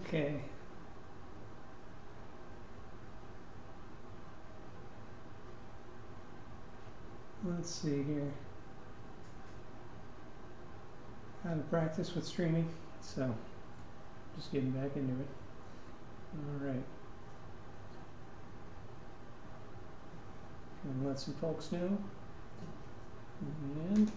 Okay. Let's see here. How to practice with streaming, so just getting back into it. All right. And let some folks know. And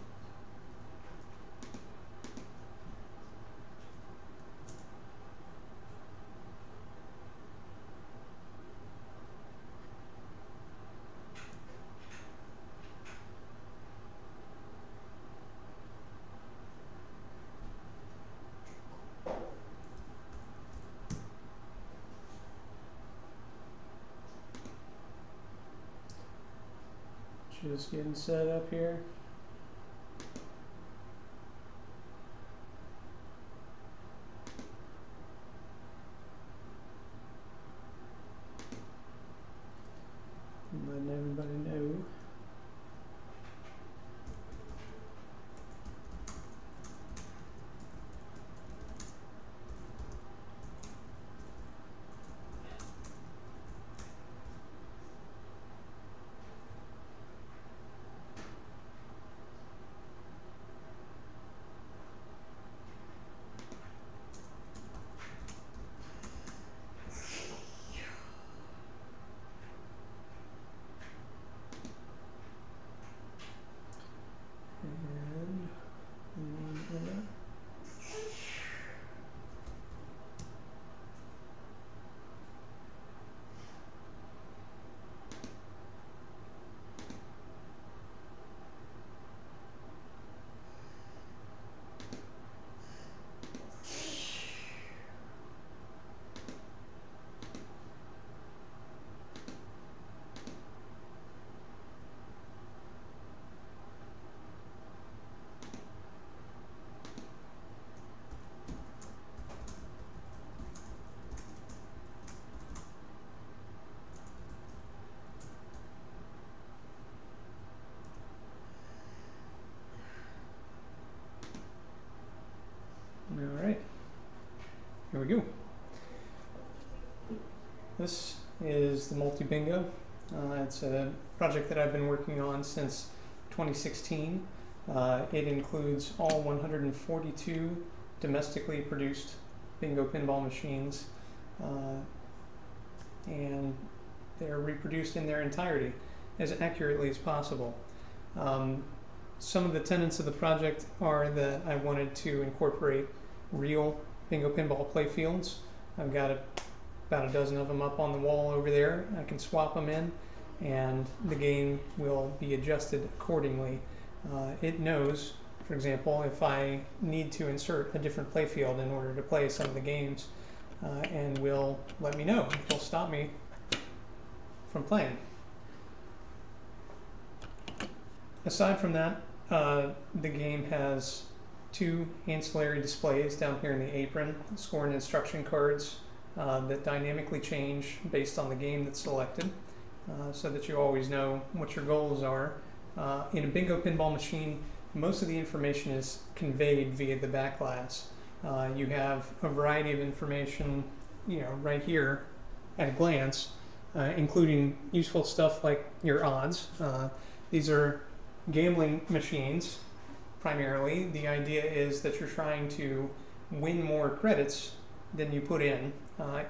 just getting set up here. And letting everybody know. All right, here we go. This is the multi-bingo. It's a project that I've been working on since 2016. It includes all 142 domestically produced bingo pinball machines, and they're reproduced in their entirety as accurately as possible. Some of the tenets of the project are that I wanted to incorporate real bingo pinball playfields. I've got about a dozen of them up on the wall over there. I can swap them in and the game will be adjusted accordingly. It knows, for example, if I need to insert a different playfield in order to play some of the games, and will let me know. It will stop me from playing. Aside from that, the game has two ancillary displays down here in the apron, score and instruction cards that dynamically change based on the game that's selected, so that you always know what your goals are. In a bingo pinball machine, most of the information is conveyed via the back glass. You have a variety of information, right here at a glance, including useful stuff like your odds. These are gambling machines. Primarily, the idea is that you're trying to win more credits than you put in.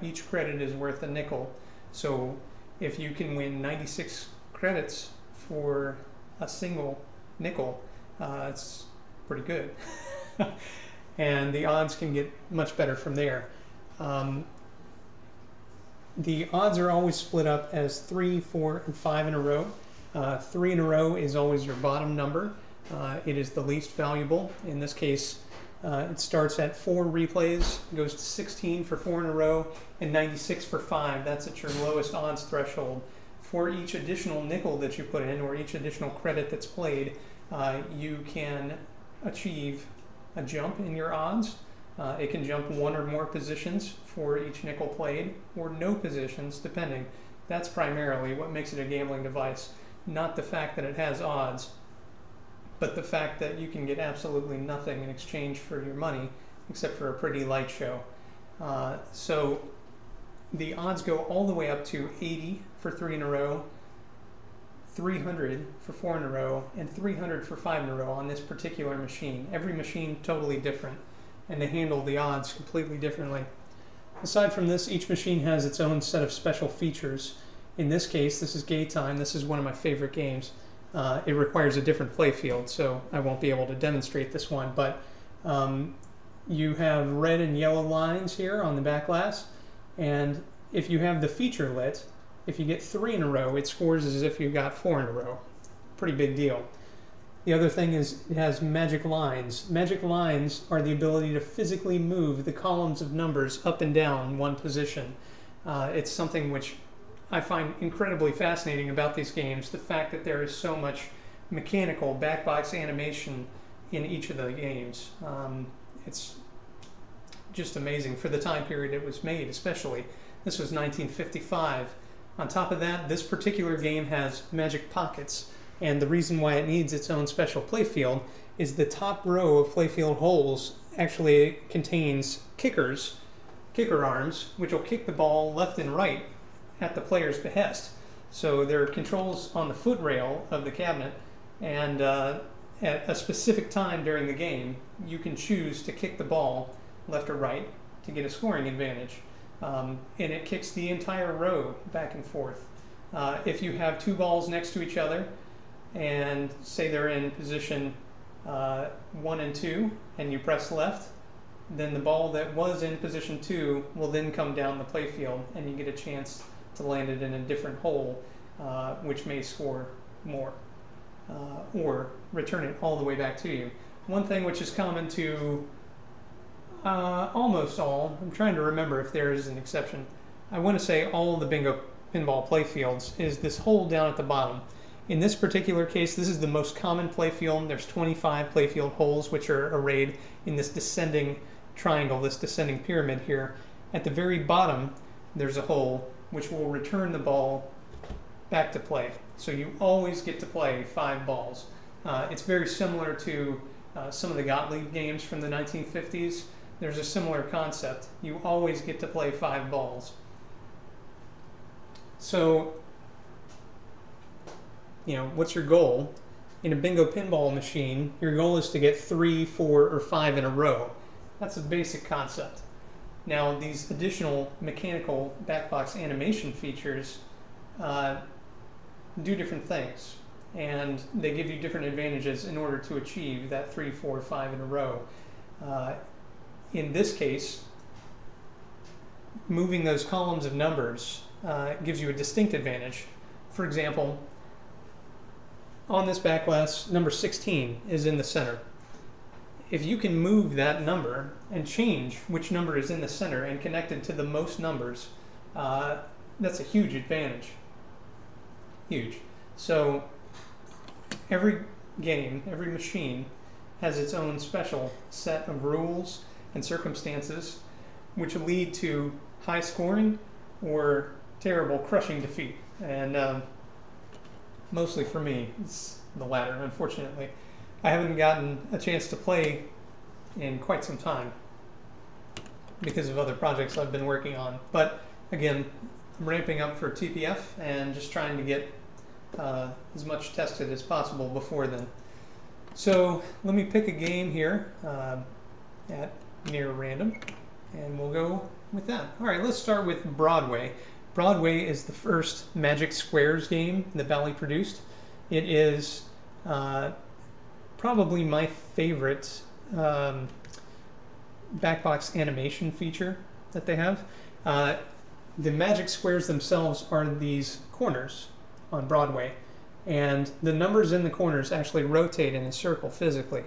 Each credit is worth a nickel. So if you can win 96 credits for a single nickel, it's pretty good. And the odds can get much better from there. The odds are always split up as 3, 4, and 5 in a row. 3 in a row is always your bottom number. It is the least valuable. In this case, it starts at 4 replays, goes to 16 for 4 in a row, and 96 for 5. That's at your lowest odds threshold. For each additional nickel that you put in, or each additional credit that's played, you can achieve a jump in your odds. It can jump 1 or more positions for each nickel played, or no positions, depending. That's primarily what makes it a gambling device. Not the fact that it has odds, but the fact that you can get absolutely nothing in exchange for your money, except for a pretty light show. So the odds go all the way up to 80 for 3 in a row, 300 for 4 in a row, and 300 for 5 in a row on this particular machine. Every machine totally different, and they handle the odds completely differently. Aside from this, each machine has its own set of special features. In this case, this is Gay Time. This is one of my favorite games. It requires a different play field, so I won't be able to demonstrate this one, but you have red and yellow lines here on the back glass, and if you have the feature lit, if you get 3 in a row, it scores as if you got 4 in a row. Pretty big deal. The other thing is it has magic lines. Magic lines are the ability to physically move the columns of numbers up and down one position. It's something which I find incredibly fascinating about these games, the fact that there is so much mechanical backbox animation in each of the games. It's just amazing for the time period it was made, especially. This was 1955. On top of that, this particular game has magic pockets, and the reason why it needs its own special playfield is the top row of playfield holes actually contains kicker arms, which will kick the ball left and right at the player's behest. So there are controls on the foot rail of the cabinet, and at a specific time during the game, you can choose to kick the ball left or right to get a scoring advantage. And it kicks the entire row back and forth. If you have 2 balls next to each other, and say they're in position 1 and 2, and you press left, then the ball that was in position 2 will then come down the playfield, and you get a chance to land it in a different hole, which may score more, or return it all the way back to you. One thing which is common to almost all, I'm trying to remember if there is an exception, I want to say all of the bingo pinball playfields, is this hole down at the bottom. In this particular case, this is the most common playfield. There's 25 playfield holes which are arrayed in this descending triangle, this descending pyramid here. At the very bottom, there's a hole which will return the ball back to play. So you always get to play 5 balls. It's very similar to some of the Gottlieb games from the 1950s. There's a similar concept. You always get to play 5 balls. So, you know, what's your goal? In a bingo pinball machine, your goal is to get 3, 4, or 5 in a row. That's a basic concept. Now, these additional mechanical backbox animation features do different things, and they give you different advantages in order to achieve that 3, 4, 5 in a row. In this case, moving those columns of numbers gives you a distinct advantage. For example, on this back glass, number 16 is in the center. If you can move that number and change which number is in the center and connect it to the most numbers, that's a huge advantage. Huge. So every game, every machine has its own special set of rules and circumstances which lead to high scoring or terrible crushing defeat. And mostly for me, it's the latter, unfortunately. I haven't gotten a chance to play in quite some time because of other projects I've been working on. But again, I'm ramping up for TPF and just trying to get as much tested as possible before then. So let me pick a game here at near random, and we'll go with that. All right, let's start with Broadway. Broadway is the first Magic Squares game that Bally produced. It is probably my favorite backbox animation feature that they have. The Magic Squares themselves are these corners on Broadway, and the numbers in the corners actually rotate in a circle physically.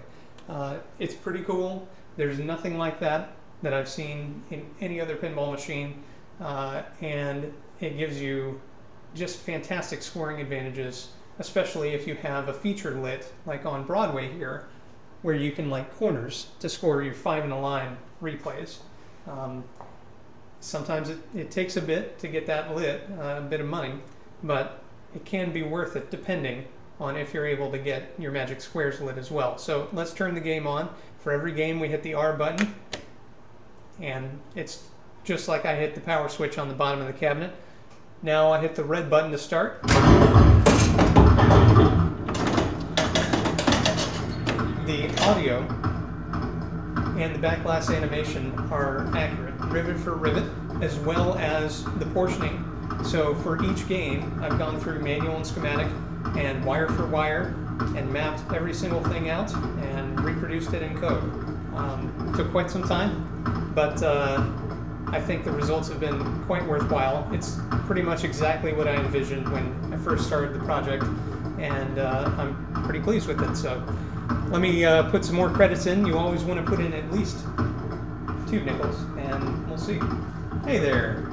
It's pretty cool. There's nothing like that I've seen in any other pinball machine, and it gives you just fantastic scoring advantages, especially if you have a feature lit like on Broadway here, where you can light corners to score your 5 in a line replays. Sometimes it takes a bit to get that lit, a bit of money, but it can be worth it depending on if you're able to get your Magic Squares lit as well. So let's turn the game on. For every game we hit the R button, and it's just like I hit the power switch on the bottom of the cabinet. Now I hit the red button to start. The audio and the back glass animation are accurate, rivet for rivet, as well as the portioning. So for each game, I've gone through manual and schematic and wire for wire and mapped every single thing out and reproduced it in code. Took quite some time, but I think the results have been quite worthwhile. It's pretty much exactly what I envisioned when I first started the project, and I'm pretty pleased with it. So let me put some more credits in. You always want to put in at least 2 nickels, and we'll see. Hey there,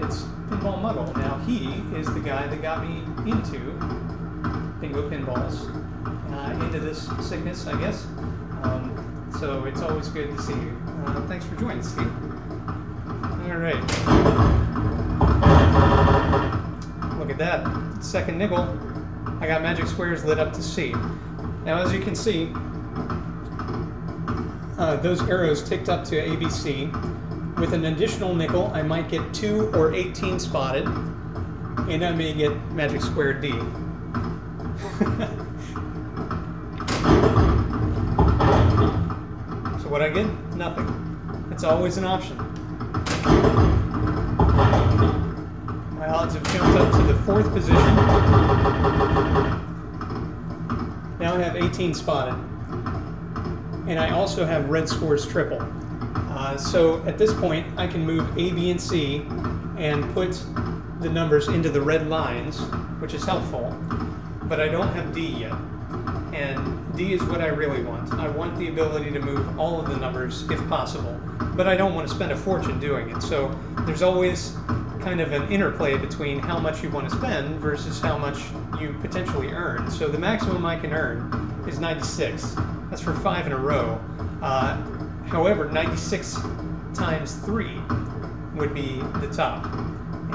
it's Pinball Muggle. Now he is the guy that got me into bingo pinballs, into this sickness, I guess. So it's always good to see you. Thanks for joining, Steve. All right. Look at that. Second nickel. I got magic squares lit up to C. Now, as you can see, those arrows ticked up to ABC. With an additional nickel, I might get 2 or 18 spotted, and I may get magic square D. So what I get? Nothing. It's always an option. My odds have jumped up to the 4th position. Now I have 18 spotted. And I also have red scores triple. So at this point, I can move A, B, and C and put the numbers into the red lines, which is helpful. But I don't have D yet. And D is what I really want. I want the ability to move all of the numbers if possible. But I don't want to spend a fortune doing it. So there's always kind of an interplay between how much you want to spend versus how much you potentially earn. So the maximum I can earn is 96. That's for 5 in a row. However, 96 times 3 would be the top.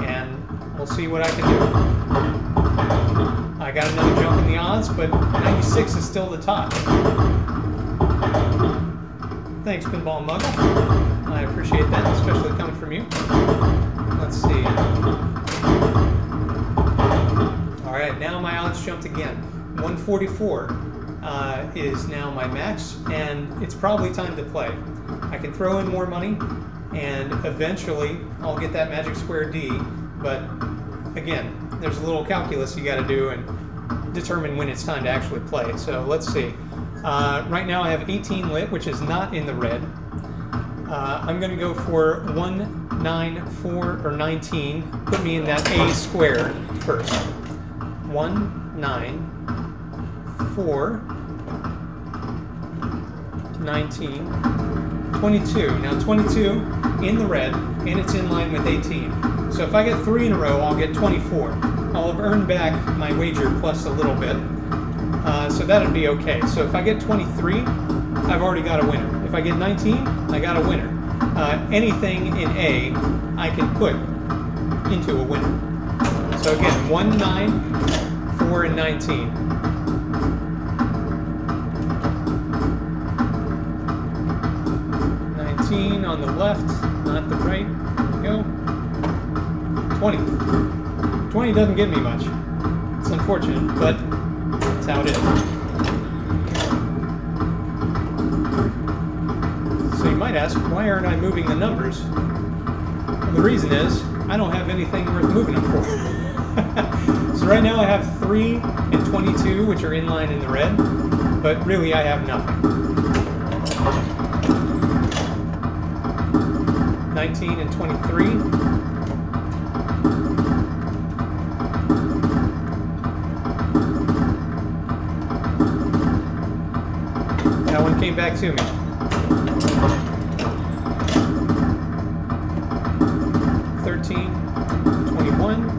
And we'll see what I can do. I got another jump in the odds, but 96 is still the top. Thanks, Pinball Muggle. I appreciate that, especially coming from you. Let's see. All right, now my odds jumped again. 144 is now my max, and it's probably time to play. I can throw in more money, and eventually I'll get that magic square D, but again, there's a little calculus you got to do and determine when it's time to actually play. So let's see. Right now I have 18 lit, which is not in the red. I'm going to go for 194 or 19. Put me in that A square first. 194 19 22. Now 22 in the red, and it's in line with 18. So if I get 3 in a row, I'll get 24. I'll have earned back my wager plus a little bit. So that'd be okay. So if I get 23, I've already got a winner. If I get 19, I got a winner. Anything in A, I can put into a winner. So again, 1, 9, 4, and 19. 19 on the left, not the right. There we go. 20. 20 doesn't give me much. It's unfortunate, but that's how it is. So you might ask, why aren't I moving the numbers? Well, the reason is, I don't have anything worth moving them for. So right now I have 3 and 22, which are in line in the red, but really I have nothing. 19 and 23. That one came back to me. 13, 21.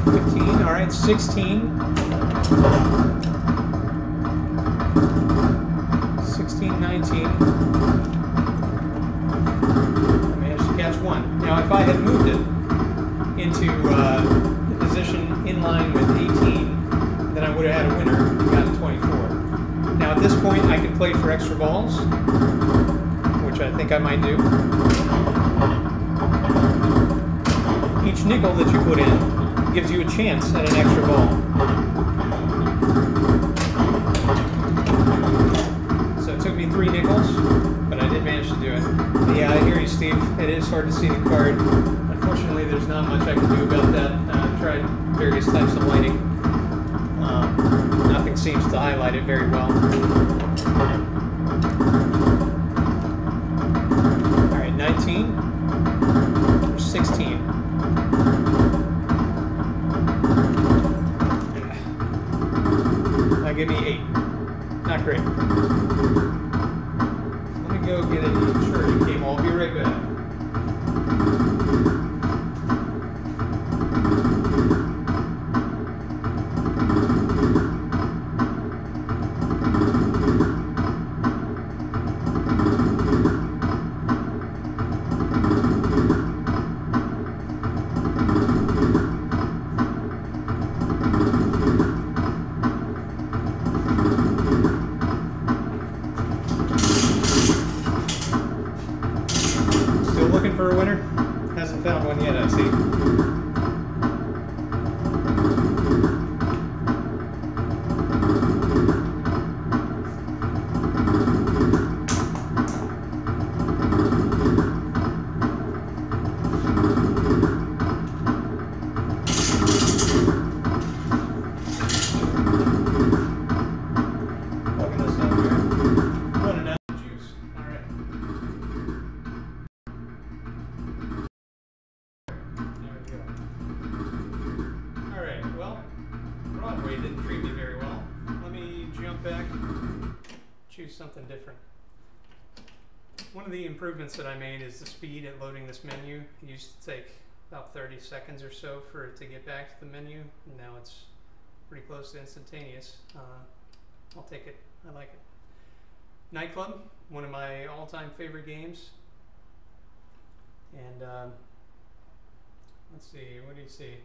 15, all right, 16. 16, 19. I managed to catch 1. Now, if I had moved it into the position in line with 18, then I would have had a winner and gotten 24. Now, at this point, I can play for extra balls, which I think I might do. Each nickel that you put in gives you a chance at an extra ball. So it took me 3 nickels, but I did manage to do it. But yeah, I hear you, Steve. It is hard to see the card. Unfortunately, there's not much I can do about that. I've tried various types of lighting. Nothing seems to highlight it very well. Alright, 19 or 16. That gave me 8. Not great. Let me go get a charging cable. I'll be right back. Looking for a winner? Hasn't found one yet, I see. Plugging this up here. Running out of juice. All right. Broadway didn't treat me very well. Let me jump back, choose something different. One of the improvements that I made is the speed at loading this menu. It used to take about 30 seconds or so for it to get back to the menu. And now it's pretty close to instantaneous. I'll take it. I like it. Nightclub, one of my all-time favorite games. And let's see, what do you see?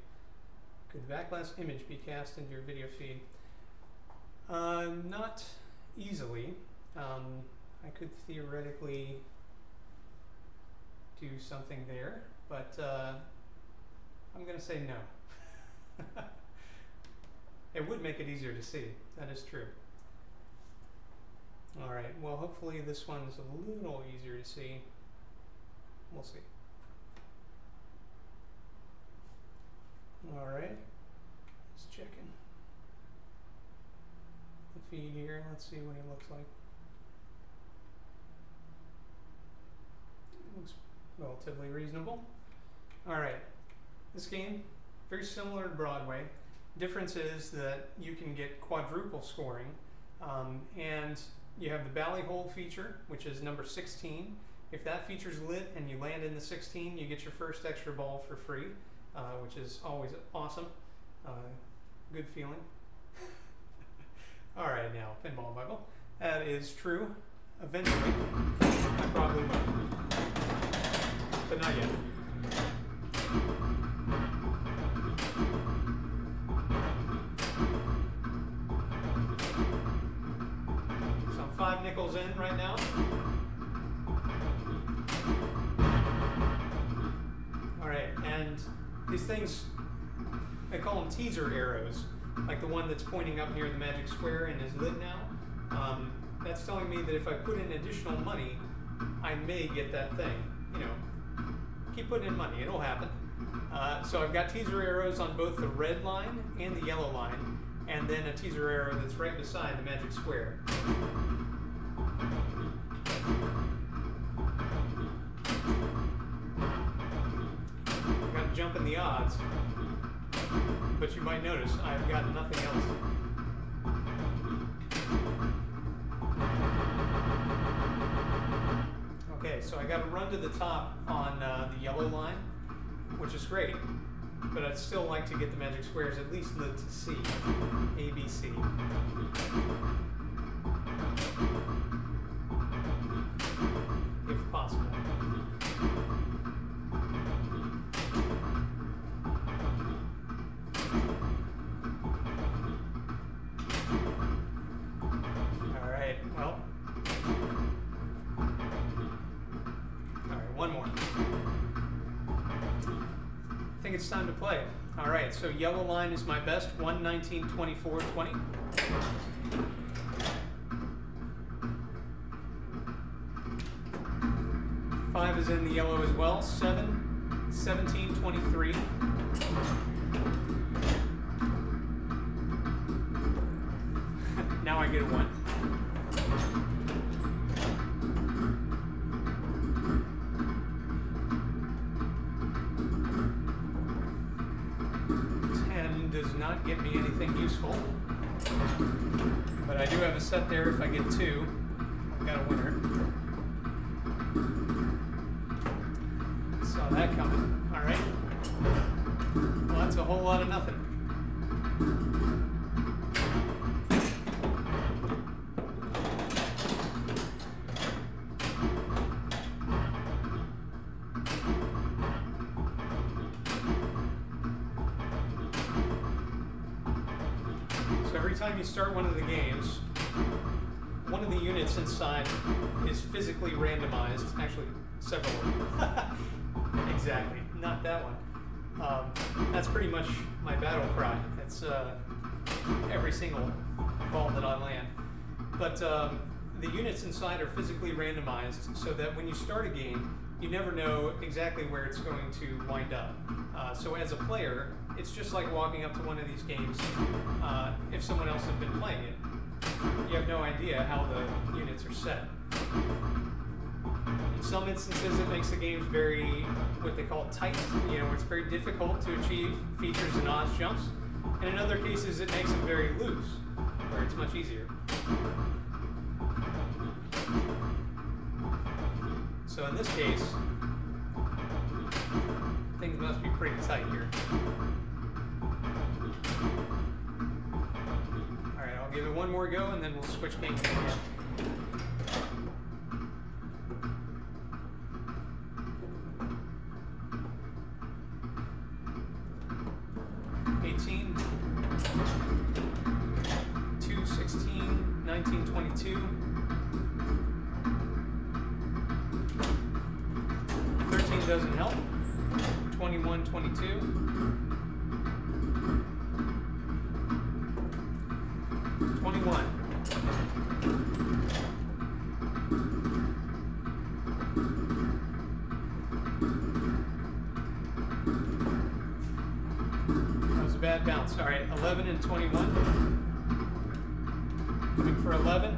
Could the backlash image be cast into your video feed? Not easily. I could theoretically do something there, but I'm going to say no. It would make it easier to see. That is true. Alright, well hopefully this one's a little easier to see. We'll see. Alright, just checking the feed here. Let's see what he looks like. Looks relatively reasonable. Alright, this game, very similar to Broadway. Difference is that you can get quadruple scoring, and you have the Bally Hole feature, which is number 16. If that feature's lit and you land in the 16, you get your first extra ball for free. Which is always awesome. Good feeling. Alright, now, Pinball Buggle. That is true. Eventually, I probably will. But not yet. So I'm 5 nickels in right now. Alright, and these things, I call them teaser arrows, like the one that's pointing up near the magic square and is lit now. That's telling me that if I put in additional money, I may get that thing. You know, keep putting in money, it'll happen. So I've got teaser arrows on both the red line and the yellow line, and then a teaser arrow that's right beside the magic square. Jump in the odds, but you might notice I've got nothing else. Okay, so I got to run to the top on the yellow line, which is great, but I'd still like to get the magic squares at least lit to C, A, B, C. If possible. think it's time to play. All right, so yellow line is my best, 119, 24, 20. Five is in the yellow as well, 7, 17, 23. Now I get a 1. Does not get me anything useful, but I do have a set there. If I get 2, I've got a winner. Saw that coming. All right. Well, that's a whole lot of nothing. Every time you start one of the games, one of the units inside is physically randomized. Actually, several of them. Exactly, not that one. That's pretty much my battle cry. It's every single ball that I land. But the units inside are physically randomized so that when you start a game, you never know exactly where it's going to wind up. So as a player, it's just like walking up to one of these games. If someone else has been playing it, you have no idea how the units are set. In some instances, it makes the games very, what they call tight, where it's very difficult to achieve features and odds jumps. And in other cases, it makes them very loose, where it's much easier. So in this case, things must be pretty tight here. Alright, I'll give it one more go and then we'll switch games again. Two, 16, 19, 22. 13 doesn't help. 21, 22. 21. That was a bad bounce. All right, 11 and 21. Coming for 11.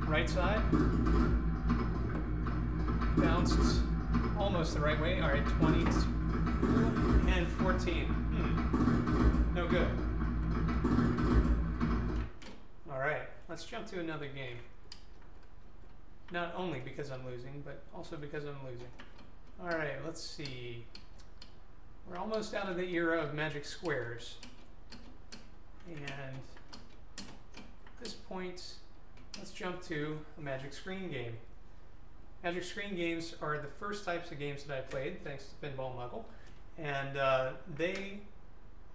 Right side. Bounced almost the right way. All right, 22 and 14. No good. All right, let's jump to another game. Not only because I'm losing, but also because I'm losing. All right, let's see. We're almost out of the era of magic squares. And at this point, let's jump to a magic screen game. Magic screen games are the first types of games that I played, thanks to Pinball Muggle. And they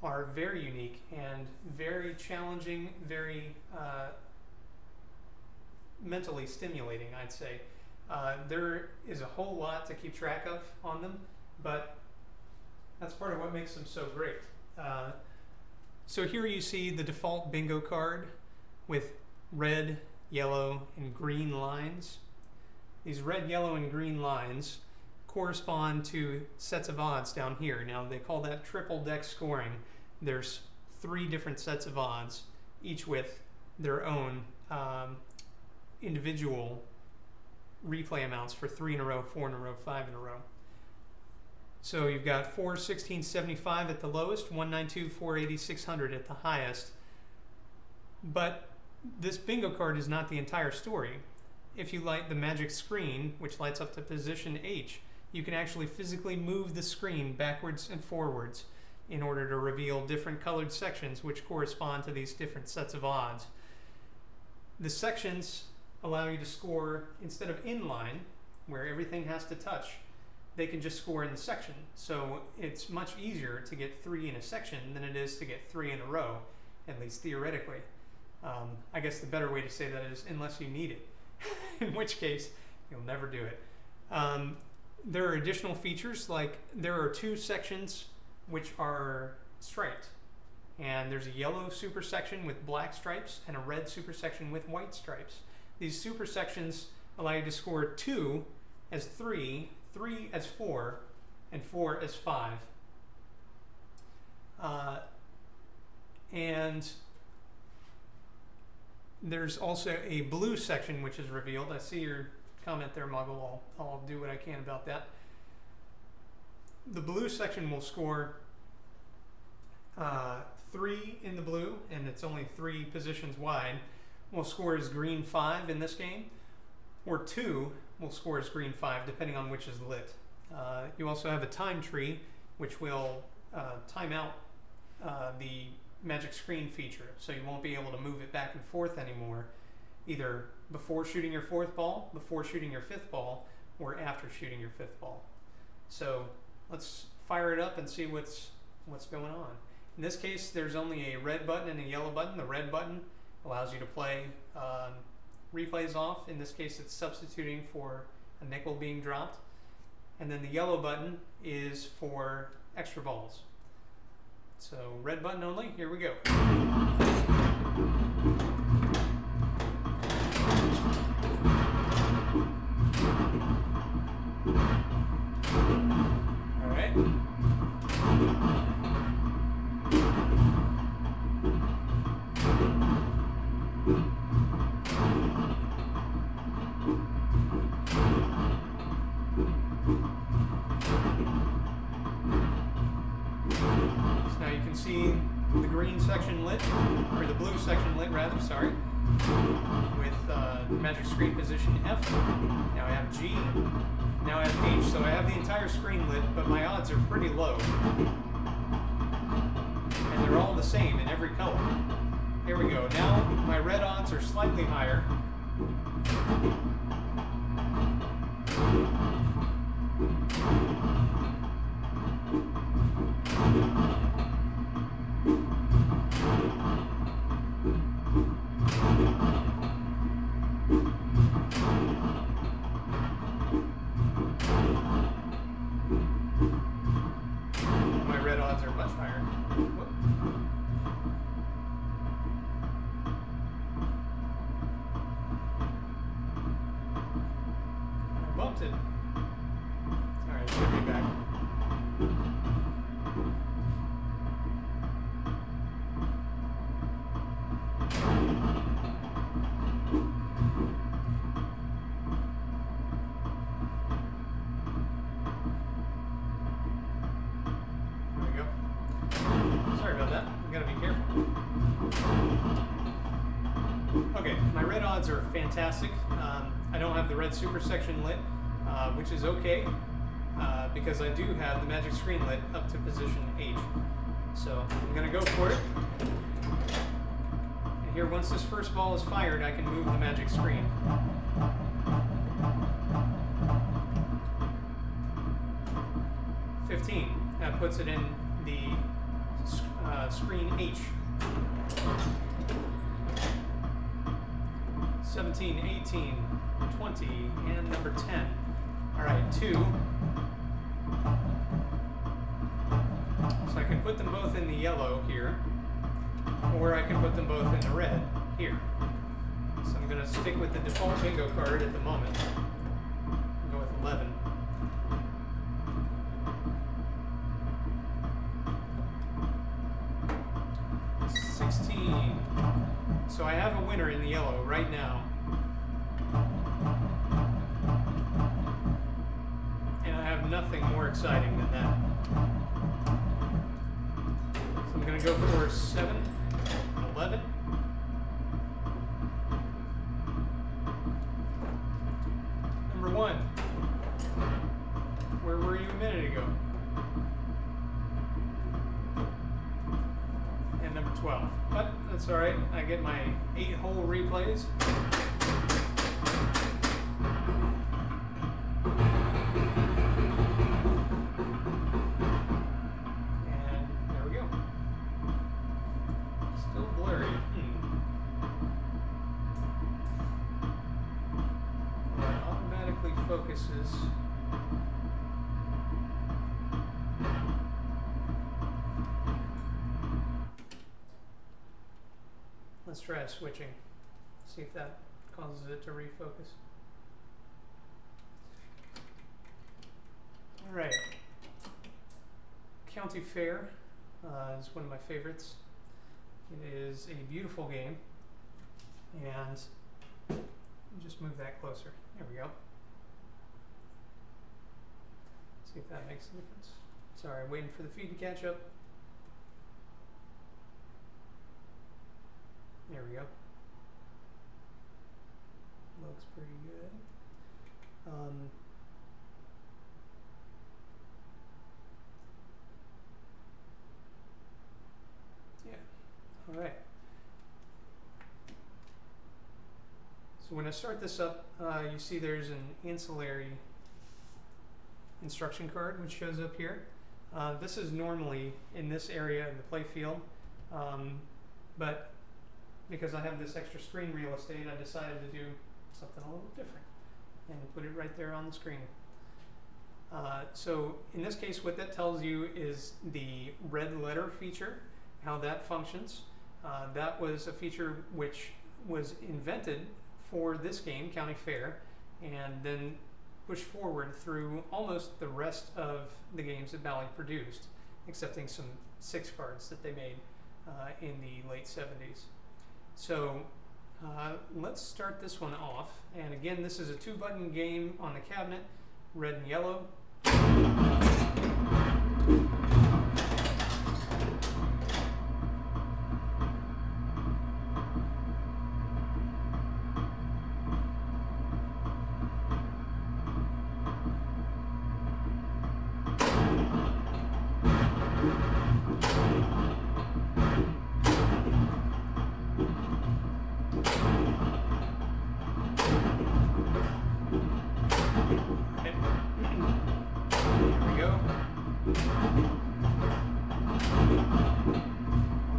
are very unique and very challenging, very mentally stimulating, I'd say. There is a whole lot to keep track of on them, but that's part of what makes them so great. So here you see the default bingo card with red, yellow, and green lines. These red, yellow, and green lines correspond to sets of odds down here. Now they call that triple deck scoring. There's 3 different sets of odds, each with their own individual replay amounts for 3 in a row, 4 in a row, 5 in a row. So you've got 4, 16, 75 at the lowest, 192, 480, 600 at the highest. But this bingo card is not the entire story. If you light the magic screen, which lights up to position H, you can actually physically move the screen backwards and forwards in order to reveal different colored sections which correspond to these different sets of odds. The sections allow you to score, instead of inline, where everything has to touch, they can just score in the section. So it's much easier to get 3 in a section than it is to get 3 in a row, at least theoretically. I guess the better way to say that is unless you need it, in which case you'll never do it. There are additional features, like there are 2 sections which are striped. And there's a yellow super section with black stripes and a red super section with white stripes. These super sections allow you to score 2 as 3, 3 as 4, and 4 as 5. And there's also a blue section which is revealed. I see your comment there, Muggle. I'll do what I can about that. The blue section will score 3 in the blue, and it's only 3 positions wide. Will score as green 5 in this game, or 2 will score as green 5 depending on which is lit. You also have a time tree which will time out the magic screen feature, so you won't be able to move it back and forth anymore, either before shooting your 4th ball, before shooting your 5th ball, or after shooting your 5th ball. So let's fire it up and see what's going on. In this case, there's only a red button and a yellow button. The red button allows you to play replays off. In this case, it's substituting for a nickel being dropped. And then the yellow button is for extra balls. So red button only, here we go. All right. So now you can see the green section lit, or the blue section lit rather, sorry, with magic screen position F. Now I have G, now I have H, so I have the entire screen lit, but my odds are pretty low. And they're all the same in every color. Here we go. Now my red odds are slightly higher. My red odds are much higher. Whoop. I bumped it. Alright, it should be back. Sorry about that. You gotta be careful. Okay, my red odds are fantastic. I don't have the red super section lit, which is okay, because I do have the magic screen lit up to position H. So I'm gonna go for it. And here, once this first ball is fired, I can move the magic screen. That puts it in the screen H. 17, 18, 20, and number 10. All right, 2. So I can put them both in the yellow here, or I can put them both in the red here. So I'm going to stick with the default bingo card at the moment. Go with 11. So I have a winner in the yellow right now. And I have nothing more exciting than that. So I'm going to go for 7, 11. Number 1. Where were you a minute ago? And number 12. But that's alright. I get my 8-hole replays. And there we go. Still blurry. It automatically focuses. Let's try switching. See if that causes it to refocus. All right. County Fair is one of my favorites. It is a beautiful game, and just move that closer. There we go. See if that makes a difference. Sorry, waiting for the feed to catch up. There we go. Looks pretty good. Yeah, all right. So when I start this up, you see there's an ancillary instruction card which shows up here. This is normally in this area of the play field, but because I have this extra screen real estate, I decided to do something a little different and put it right there on the screen. So in this case, what that tells you is the red letter feature, how that functions. That was a feature which was invented for this game, County Fair, and then pushed forward through almost the rest of the games that Bally produced, excepting some 6 cards that they made in the late 70s. So let's start this one off. And again, this is a 2-button game on the cabinet, red and yellow.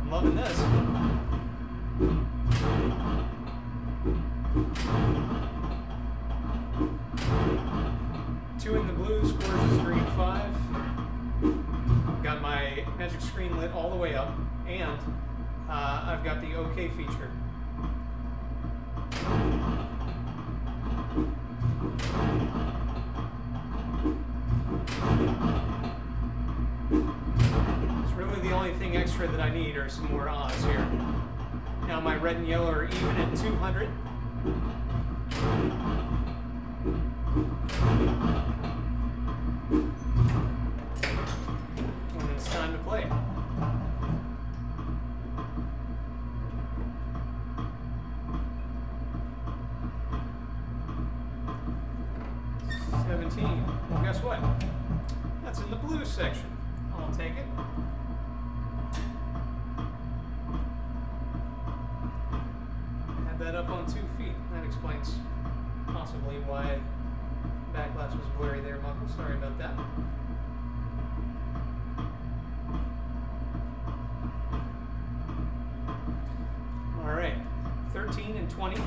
Loving this. 2 in the blue scores the screen 5. Got my magic screen lit all the way up, and I've got the OK feature. Really the only thing extra that I need are some more odds here. Now my red and yellow are even at 200. And it's time to play. Well, guess what? That's in the blue section. I'll take it. Had that up on 2 feet. That explains possibly why backlash was blurry there, Michael. Sorry about that. All right, 13 and 20.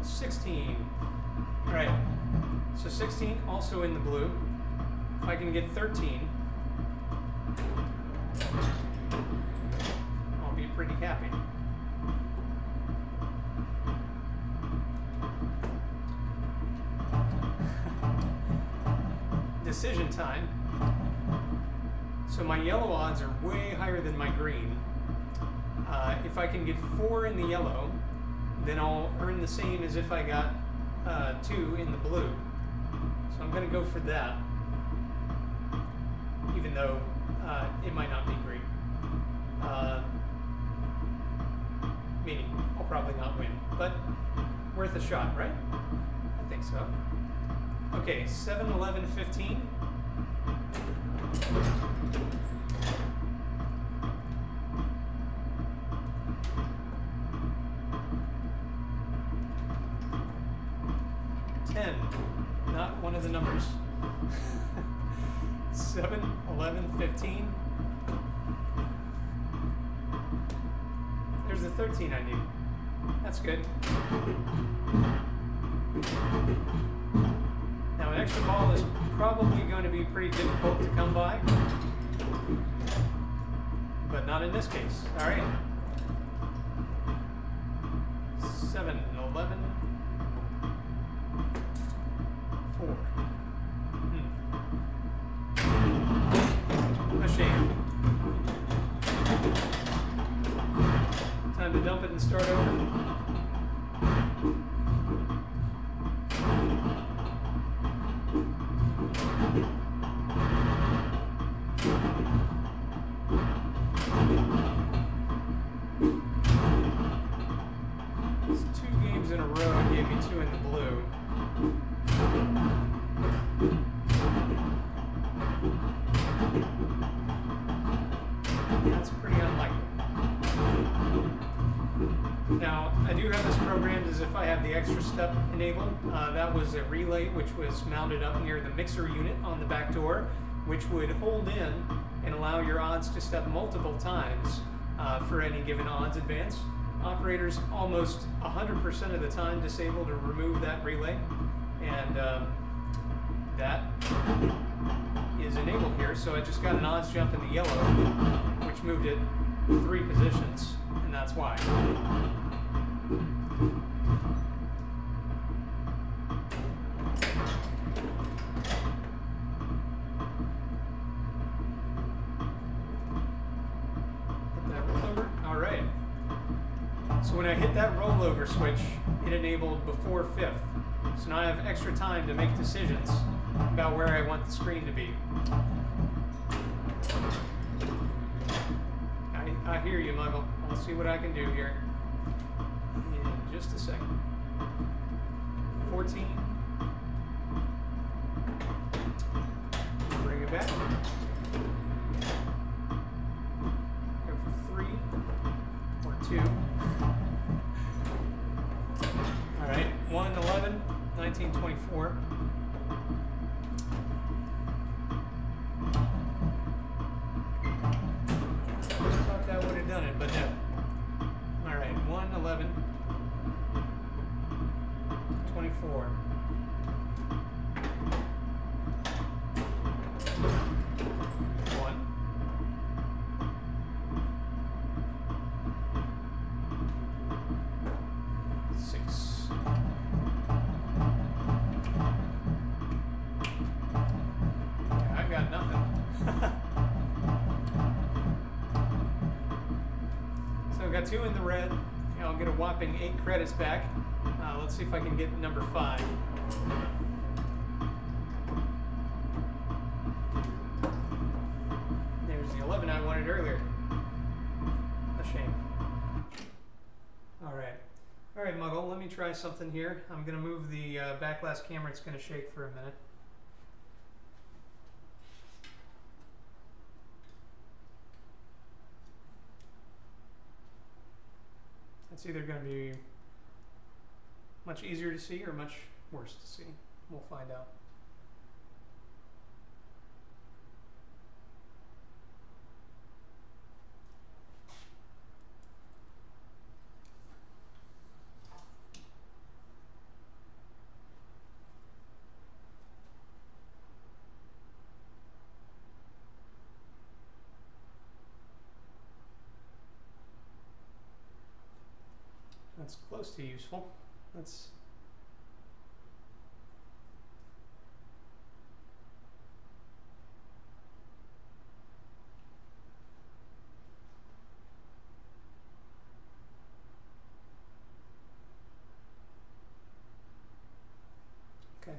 16. All right, so 16 also in the blue. If I can get 13, I'll be pretty happy. Decision time. So my yellow odds are way higher than my green. If I can get 4 in the yellow, then I'll earn the same as if I got 2 in the blue. So I'm going to go for that, even though it might not be great. Meaning I'll probably not win, but worth a shot, right? I think so. Okay, 7, 11, 15. Not one of the numbers. 7, 11, 15. There's the 13 I need. That's good. Now an extra ball is probably going to be pretty difficult to come by, but not in this case. All right. 7, 11, 4. A shame. Time to dump it and start over. It's 2 games in a row gave me 2 in the blue. That's pretty unlikely. Now, I do have this programmed as if I have the extra step enabled. That was a relay which was mounted up near the mixer unit on the back door, which would hold in and allow your odds to step multiple times for any given odds advance. Operators almost 100% of the time disable to remove that relay, and that is enabled here. So I just got an odds jump in the yellow, which moved it 3 positions, and that's why. Hit that rollover. All right. So when I hit that rollover switch, it enabled before 5th. So now I have extra time to make decisions about where I want the screen to be. I hear you, Muggle. I'll see what I can do here in just a second. 14. Bring it back. Go for 3 or 2. All right, 1, 11, 19, 24. That would have done it, but no. All right, 1, 11, 24. 1. 6. Yeah, I got nothing. So I got 2 in the red. I'll get a whopping 8 credits back. Let's see if I can get number 5. There's the 11 I wanted earlier. A shame. All right, Muggle. Let me try something here. I'm going to move the back-glass camera. It's going to shake for a minute. It's either going to be much easier to see or much worse to see. We'll find out. That's close to useful. Let's okay.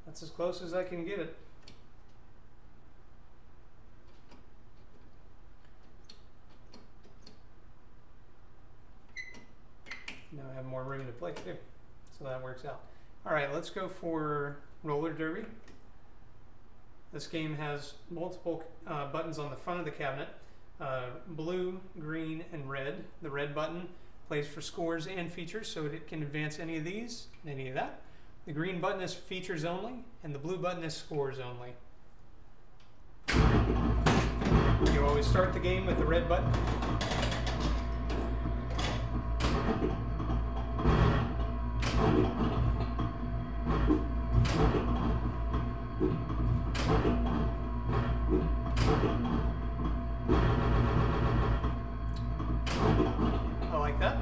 That's as close as I can get it. Now I have more room to play too, so that works out. All right, let's go for roller derby. This game has multiple buttons on the front of the cabinet, blue, green, and red. The red button plays for scores and features, so it can advance any of these, any of that. The green button is features only, and the blue button is scores only. You always start the game with the red button. like that.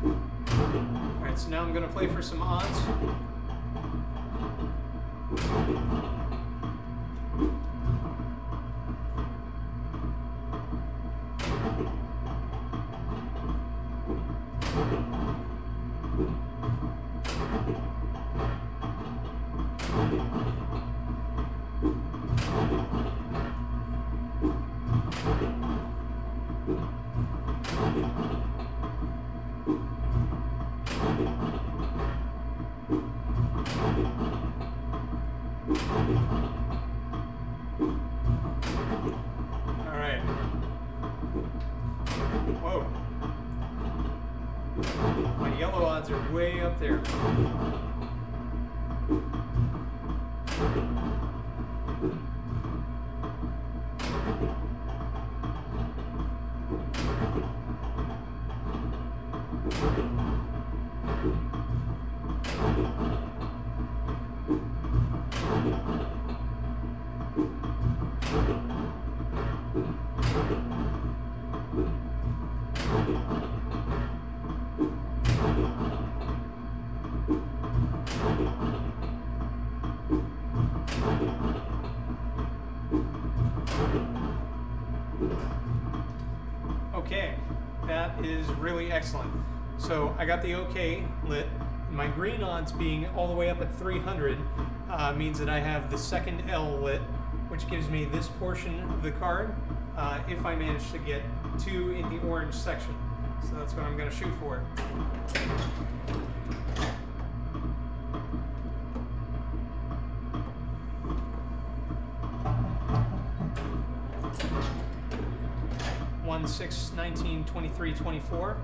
Alright, so now I'm going to play for some odds. Alright. Whoa. My yellow odds are way up there. Okay, that is really excellent. So I got the OK lit. My green odds being all the way up at 300 means that I have the second L lit, which gives me this portion of the card if I manage to get 2 in the orange section. So that's what I'm going to shoot for. One, 6, 19, 23, 24.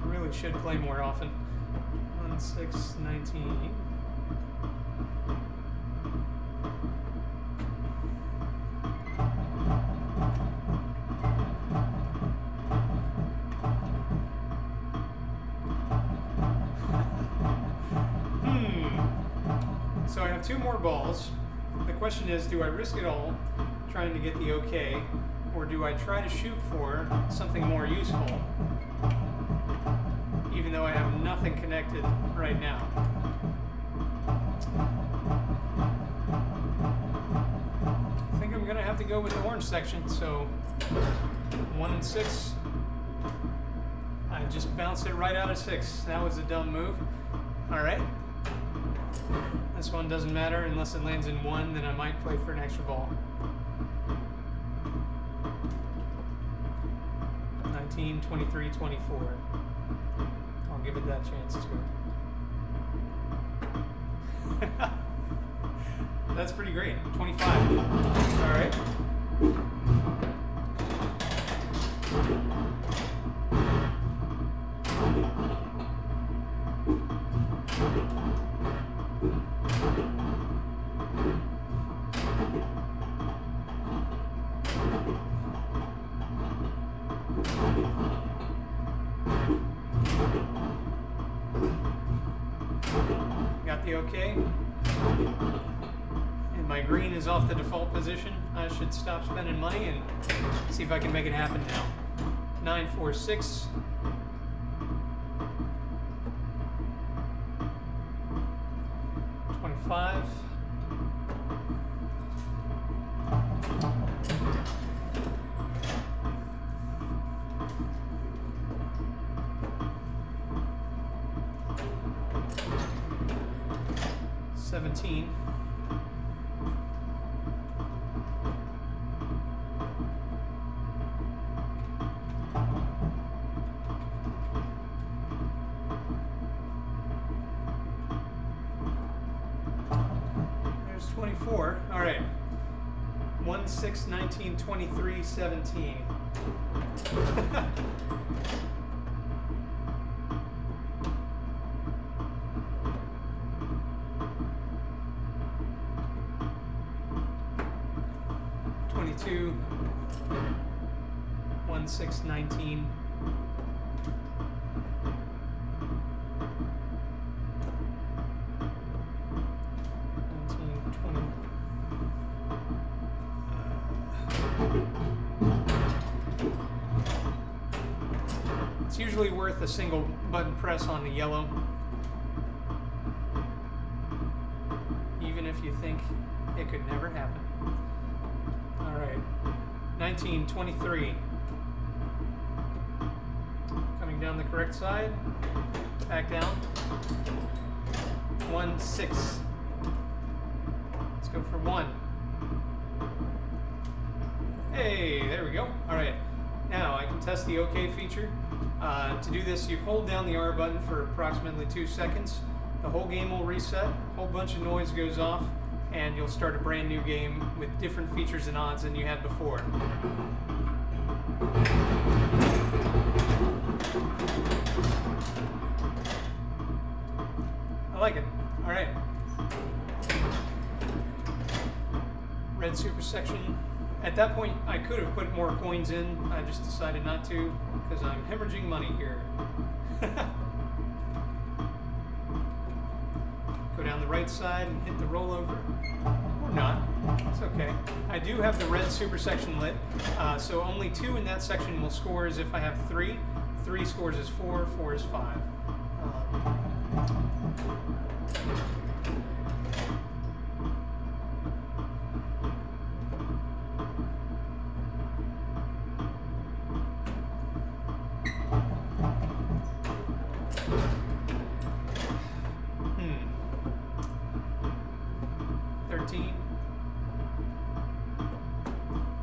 Really should play more often. 1, 6, 19. So I have 2 more balls. The question is, do I risk it all trying to get the OK, or do I try to shoot for something more useful, even though I have nothing connected right now? I think I'm going to have to go with the orange section, so 1 and 6. I just bounced it right out of 6. That was a dumb move. All right. This one doesn't matter unless it lands in 1, then I might play for an extra ball. 19, 23, 24. I'll give it that chance too. That's pretty great. 25. All right. Got the OK. And my green is off the default position. I should stop spending money and see if I can make it happen now. 9, 4, 6. $25. $17. There's 24. All right. 1, 6, 19, 23, 17. $22. 1, 6, 19. usually worth a single button press on the yellow, even if you think it could never happen. All right, 1923. Coming down the correct side, back down. 1, 6. Let's go for 1. Hey, there we go. All right, now I can test the OK feature. To do this, you hold down the R button for approximately 2 seconds. The whole game will reset, a whole bunch of noise goes off, and you'll start a brand new game with different features and odds than you had before. I like it. All right. Red super section. At that point, I could have put more coins in. I just decided not to because I'm hemorrhaging money here. Go down the right side and hit the rollover. Or not. It's okay. I do have the red super section lit, so only 2 in that section will score as if I have 3. 3 scores as 4, 4 is 5.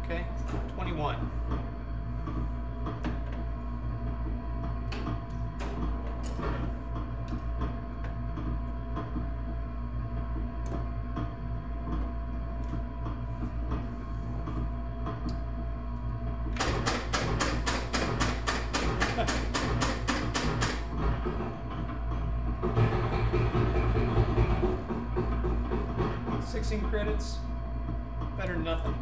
Okay, 21. Credits, better than nothing.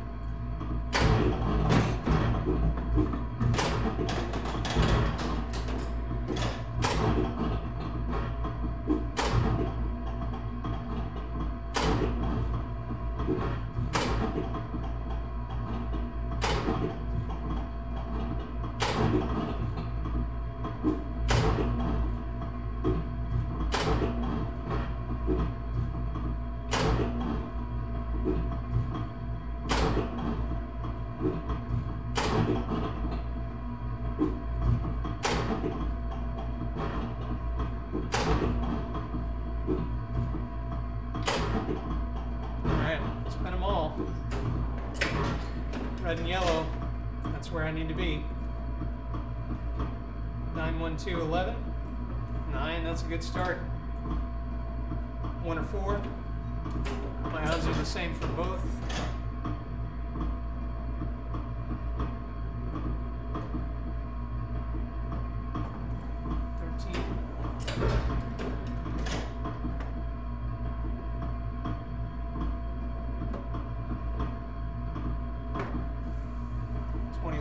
Spent them all. Red and yellow, that's where I need to be. 9, 1, 2, 11. 9, that's a good start. 1 or 4. My odds are the same for both.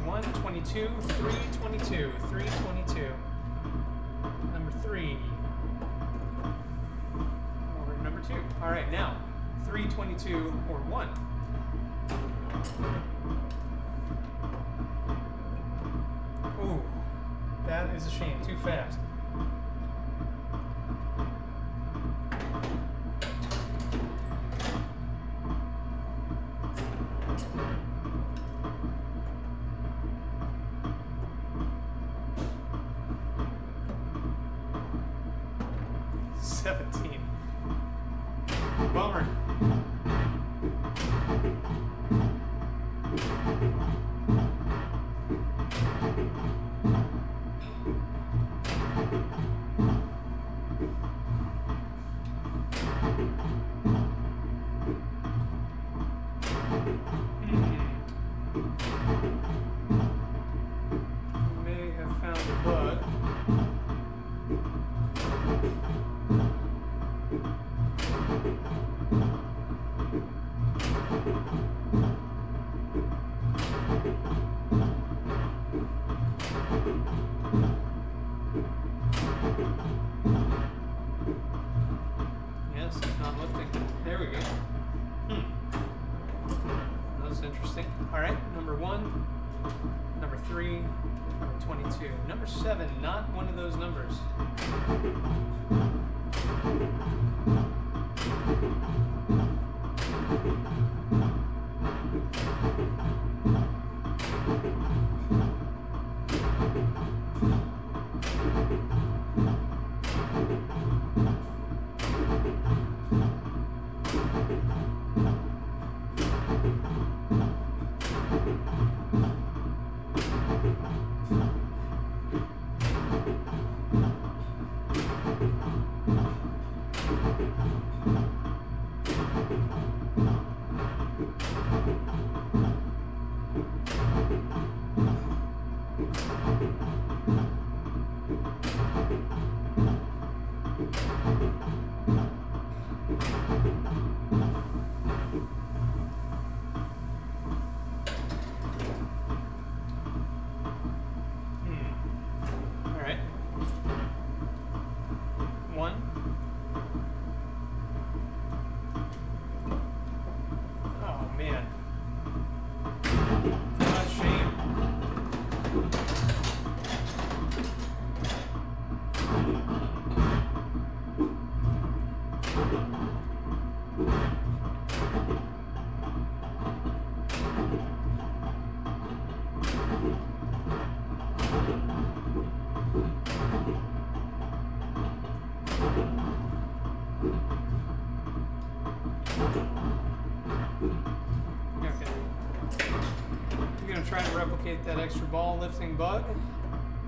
One, 22, 3, 22, 3, 22. Number 3. Over to number 2. All right, now 3, 22, or 1. Ooh, that is a shame. Too fast. Bummer. May have found a bug. Yes, it's not lifting. There we go. That was interesting. All right, number 1, number 23, number 22. Number 7, not one of those numbers. Try to replicate that extra ball lifting bug.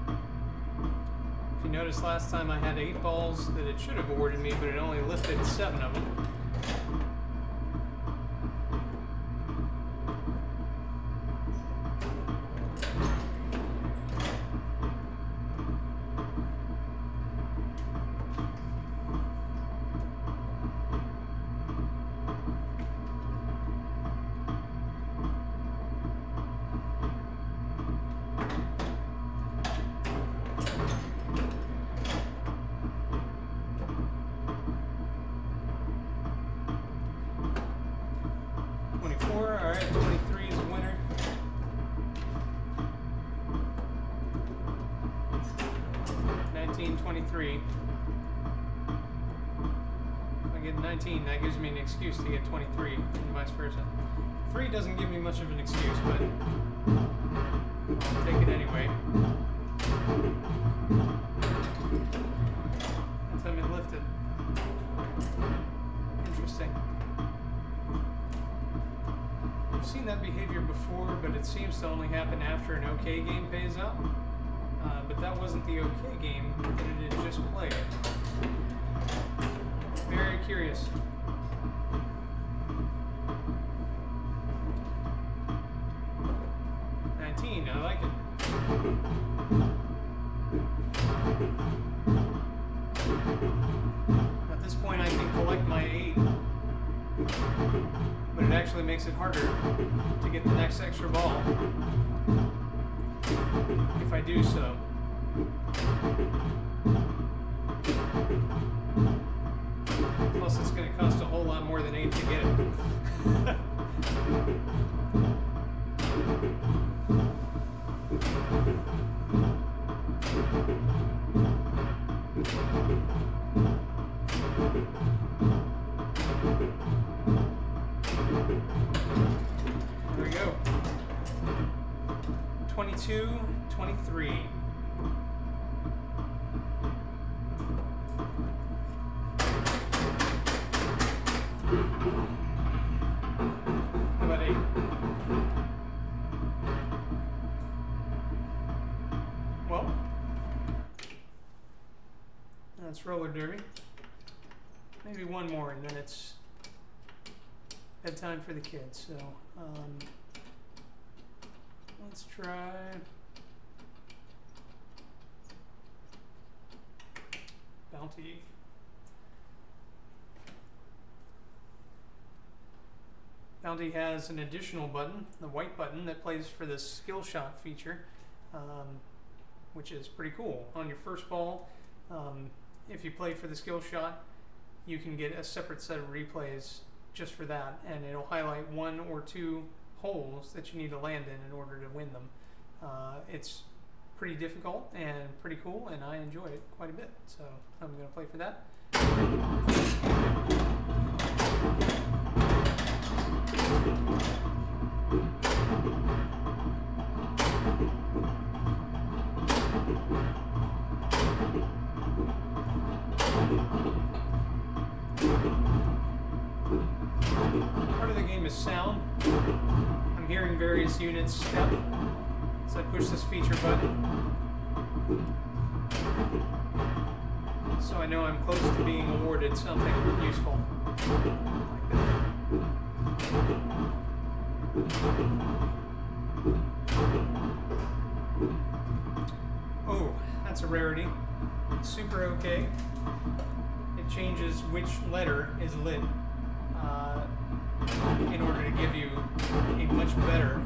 If you noticed last time I had 8 balls that it should have awarded me, but it only lifted 7 of them. Alright, 23 is a winner. $19.23. If I get 19, that gives me an excuse to get 23, and vice versa. 3 doesn't give me much of an excuse, but I'll take it anyway. That time it lifted. Interesting. I've seen that behavior before, but it seems to only happen after an OK game pays out. But that wasn't the OK game that it had just played. Very curious. I like it. At this point I can collect my 8, but it actually makes it harder to get the next extra ball if I do so. Plus it's going to cost a whole lot more than 8 to get it. There we go. 22, 23. How about 8? Well, that's roller derby. Maybe one more, and then it's bedtime for the kids. So let's try Bounty. Bounty has an additional button, the white button, that plays for the skill shot feature, which is pretty cool. On your first ball, if you play for the skill shot, you can get a separate set of replays just for that, and it'll highlight 1 or 2 holes that you need to land in order to win them. It's pretty difficult and pretty cool, and I enjoy it quite a bit. So I'm going to play for that. Part of the game is sound. I'm hearing various units step as I push this feature button. So I know I'm close to being awarded something useful. Oh, that's a rarity. Super okay. It changes which letter is lit in order to give you a much better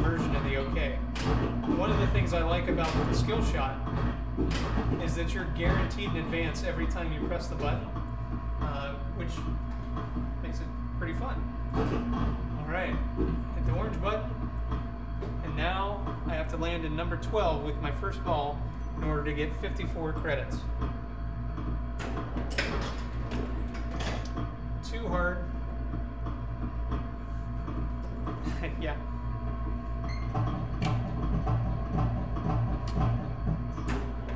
version of the OK. One of the things I like about the skill shot is that you're guaranteed in advance every time you press the button, which makes it pretty fun. All right, hit the orange button, and now I have to land in number 12 with my first ball in order to get 54 credits. Too hard. Yeah.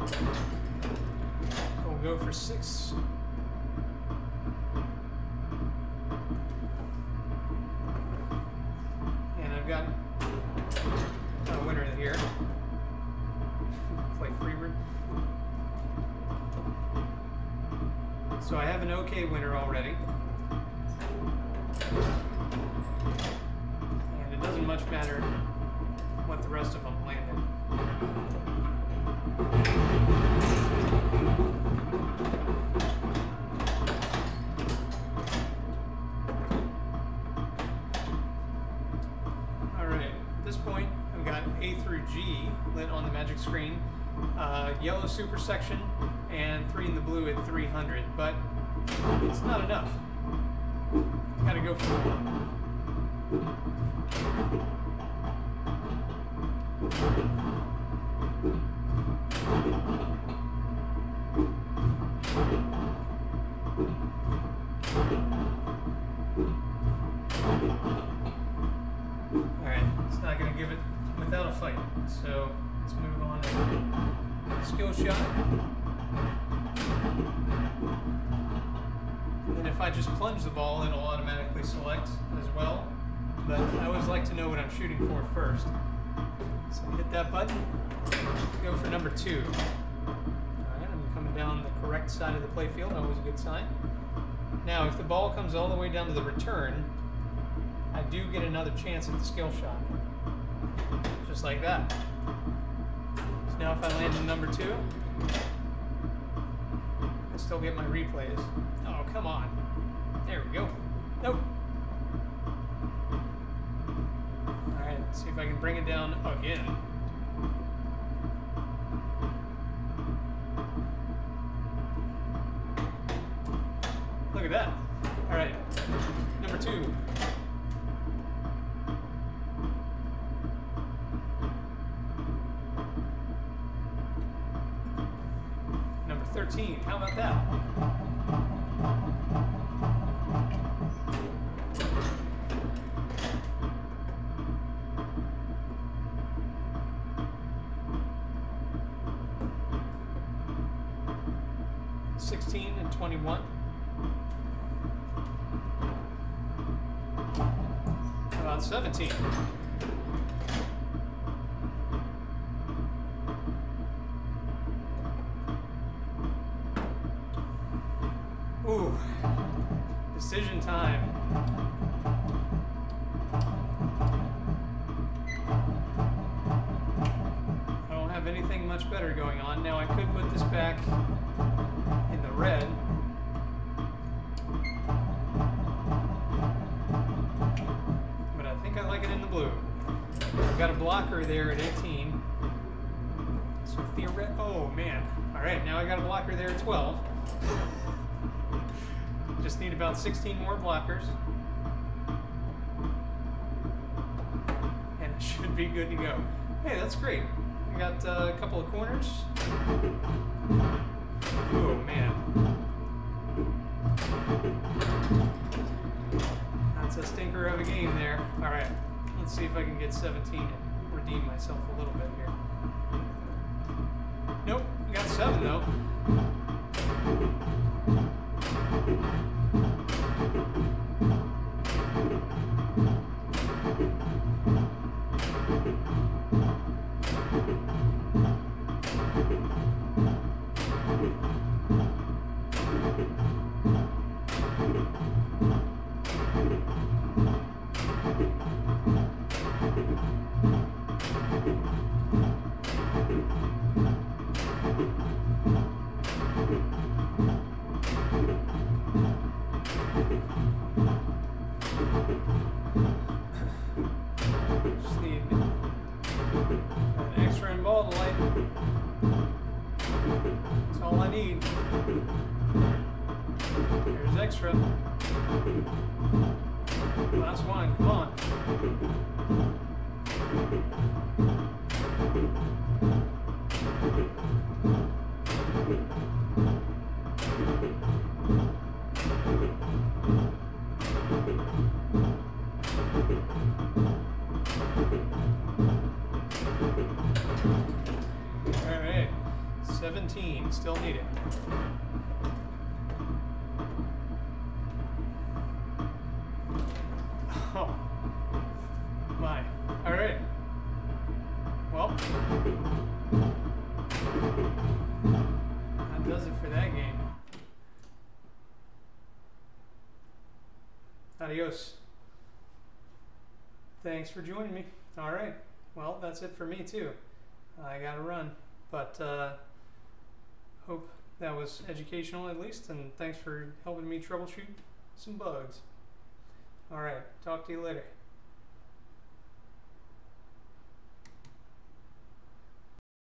So we'll go for 6. And I've got a winner here. Play Freebird. So I have an OK winner already. And it doesn't much matter what the rest of them landed. Alright, at this point I've got A through G lit on the magic screen. Yellow super section and 3 in the blue at 300, but it's not enough. Gotta go for more. Alright, it's not gonna give it without a fight, so let's move on to skill shot. And if I just plunge the ball, it'll automatically select as well. But I always like to know what I'm shooting for first. So hit that button, go for number 2. Alright, I'm coming down the correct side of the playfield, always a good sign. Now, if the ball comes all the way down to the return, I do get another chance at the skill shot. Just like that. So now if I land in number 2, I still get my replays. Oh, come on. There we go. Nope. Alright, let's see if I can bring it down again. Look at that. Alright, number 2. Number 13, how about that? And 21. How about 17? Ooh, decision time. I don't have anything much better going on. Now I could put this back in the red. But I think I like it in the blue. I've got a blocker there at 18. So oh man. Alright, now I got a blocker there at 12. Just need about 16 more blockers. And it should be good to go. Hey, that's great. We got a couple of corners. Oh man. That's a stinker of a game there. Alright, let's see if I can get 17 and redeem myself a little bit here. Nope, we got 7 though. Just need an extra in ball to light. That's all I need. There's extra. Last one, come on. All right, 17, still need it. Oh, my. All right. Well, that does it for that game. Adios. Thanks for joining me. All right. Well, that's it for me too. I gotta run, but hope that was educational at least, and thanks for helping me troubleshoot some bugs. All right. Talk to you later.